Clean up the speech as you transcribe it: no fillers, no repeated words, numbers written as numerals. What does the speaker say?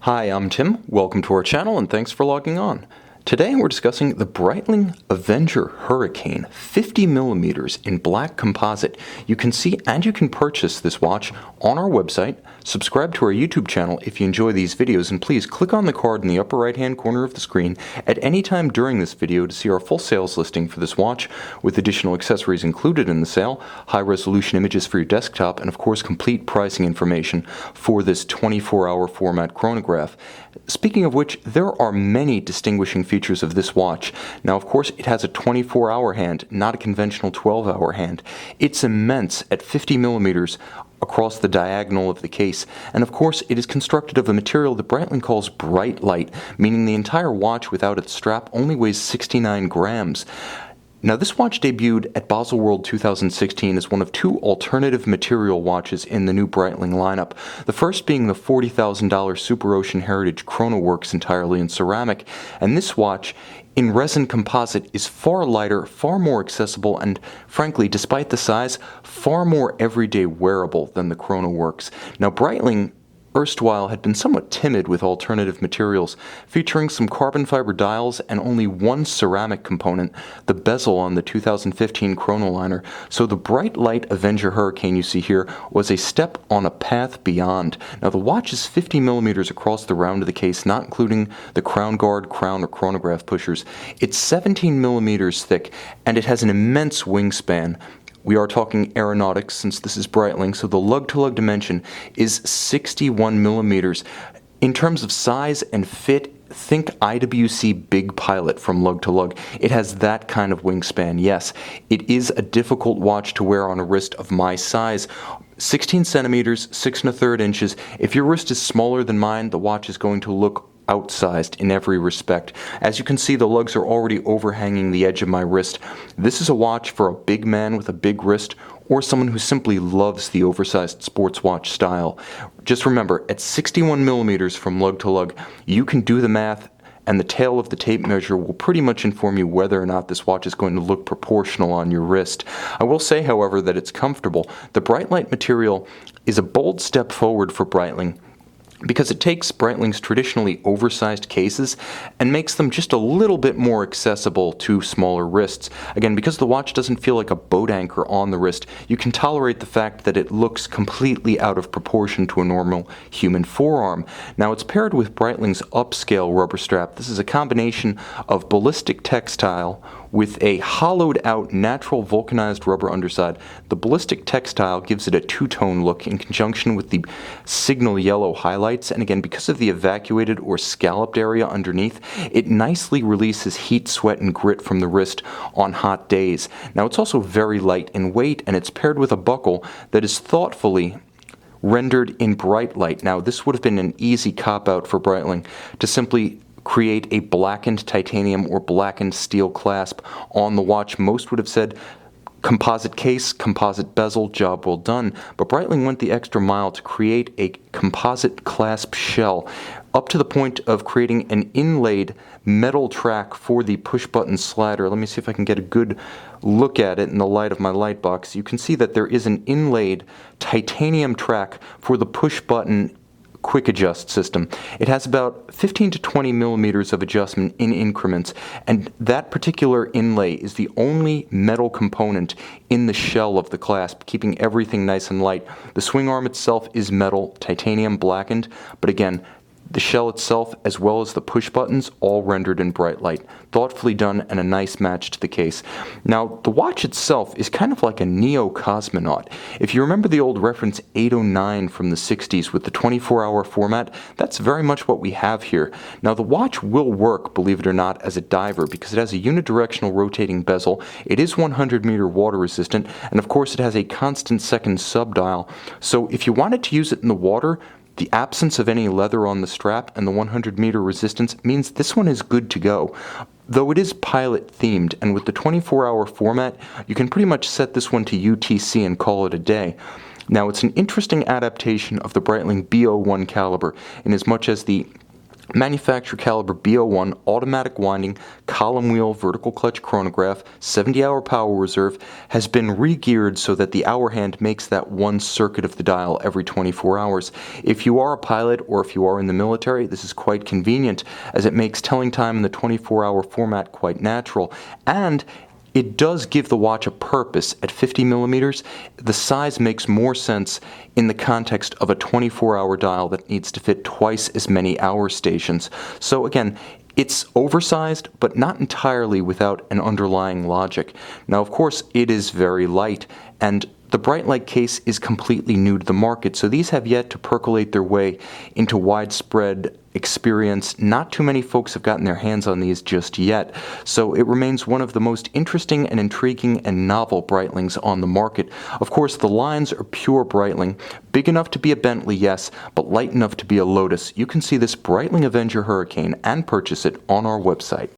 Hi, I'm Tim. Welcome to our channel and thanks for logging on. Today we're discussing the Breitling Avenger Hurricane 50mm in black composite. You can see and you can purchase this watch on our website. Subscribe to our YouTube channel if you enjoy these videos, and please click on the card in the upper right hand corner of the screen at any time during this video to see our full sales listing for this watch with additional accessories included in the sale, high resolution images for your desktop, and of course complete pricing information for this 24-hour format chronograph. Speaking of which, there are many distinguishing features of this watch. Now, of course, it has a 24-hour hand, not a conventional 12-hour hand. It's immense at 50mm across the diagonal of the case, and of course it is constructed of a material that Breitling calls Breitlight, meaning the entire watch without its strap only weighs 69 grams. Now, this watch debuted at Basel World 2016 as one of two alternative material watches in the new Breitling lineup. The first being the $40,000 Super Ocean Heritage Chronoworks entirely in ceramic, and this watch in resin composite is far lighter, far more accessible, and frankly, despite the size, far more everyday wearable than the Chronoworks. Now, Breitling erstwhile had been somewhat timid with alternative materials, featuring some carbon fiber dials and only one ceramic component, the bezel on the 2015 chronoliner. So the Breitlight Avenger Hurricane you see here was a step on a path beyond. Now, the watch is 50mm across the round of the case, not including the crown guard, crown, or chronograph pushers. It's 17mm thick, and it has an immense wingspan. We are talking aeronautics since this is Breitling, so the lug-to-lug dimension is 61mm. In terms of size and fit, think IWC Big Pilot from lug to lug. It has that kind of wingspan. Yes, it is a difficult watch to wear on a wrist of my size. 16 centimeters, 6 1/3 inches. If your wrist is smaller than mine, the watch is going to look outsized in every respect. As you can see, the lugs are already overhanging the edge of my wrist. This is a watch for a big man with a big wrist, or someone who simply loves the oversized sports watch style. Just remember, at 61mm from lug to lug, you can do the math, and the tail of the tape measure will pretty much inform you whether or not this watch is going to look proportional on your wrist. I will say, however, that it's comfortable. The Breitlight material is a bold step forward for Breitling, because it takes Breitling's traditionally oversized cases and makes them just a little bit more accessible to smaller wrists. Again, because the watch doesn't feel like a boat anchor on the wrist, you can tolerate the fact that it looks completely out of proportion to a normal human forearm. Now, it's paired with Breitling's upscale rubber strap. This is a combination of ballistic textile with a hollowed-out natural vulcanized rubber underside. The ballistic textile gives it a two-tone look in conjunction with the signal yellow highlights, and again, because of the evacuated or scalloped area underneath, it nicely releases heat, sweat, and grit from the wrist on hot days. Now, it's also very light in weight, and it's paired with a buckle that is thoughtfully rendered in Breitlight. Now, this would have been an easy cop-out for Breitling to simply create a blackened titanium or blackened steel clasp on the watch. Most would have said composite case, composite bezel, job well done. But Breitling went the extra mile to create a composite clasp shell, up to the point of creating an inlaid metal track for the push-button slider. Let me see if I can get a good look at it in the light of my light box. You can see that there is an inlaid titanium track for the push-button quick adjust system. It has about 15 to 20mm of adjustment in increments, and that particular inlay is the only metal component in the shell of the clasp, keeping everything nice and light. The swing arm itself is metal, titanium blackened, but again, the shell itself, as well as the push buttons, all rendered in Breitlight. Thoughtfully done and a nice match to the case. Now, the watch itself is kind of like a neo-cosmonaut. If you remember the old reference 809 from the 60s with the 24-hour format, that's very much what we have here. Now, the watch will work, believe it or not, as a diver because it has a unidirectional rotating bezel. It is 100-meter water resistant, and of course it has a constant second sub-dial. So if you wanted to use it in the water, the absence of any leather on the strap and the 100-meter resistance means this one is good to go. Though it is pilot themed, and with the 24-hour format, you can pretty much set this one to UTC and call it a day. Now, it's an interesting adaptation of the Breitling B01 caliber, in as much as the Manufacturer caliber B01 automatic winding column wheel vertical clutch chronograph 70-hour power reserve has been re-geared so that the hour hand makes that one circuit of the dial every 24 hours. If you are a pilot or if you are in the military, this is quite convenient as it makes telling time in the 24-hour format quite natural, and it does give the watch a purpose. At 50 millimeters, the size makes more sense in the context of a 24-hour dial that needs to fit twice as many hour stations. So again, it's oversized, but not entirely without an underlying logic. Now, of course, it is very light, and the Breitlight case is completely new to the market, so these have yet to percolate their way into widespread experience. Not too many folks have gotten their hands on these just yet, so it remains one of the most interesting and intriguing and novel Breitlings on the market. Of course, the lines are pure Breitling, big enough to be a Bentley, yes, but light enough to be a Lotus. You can see this Breitling Avenger Hurricane and purchase it on our website.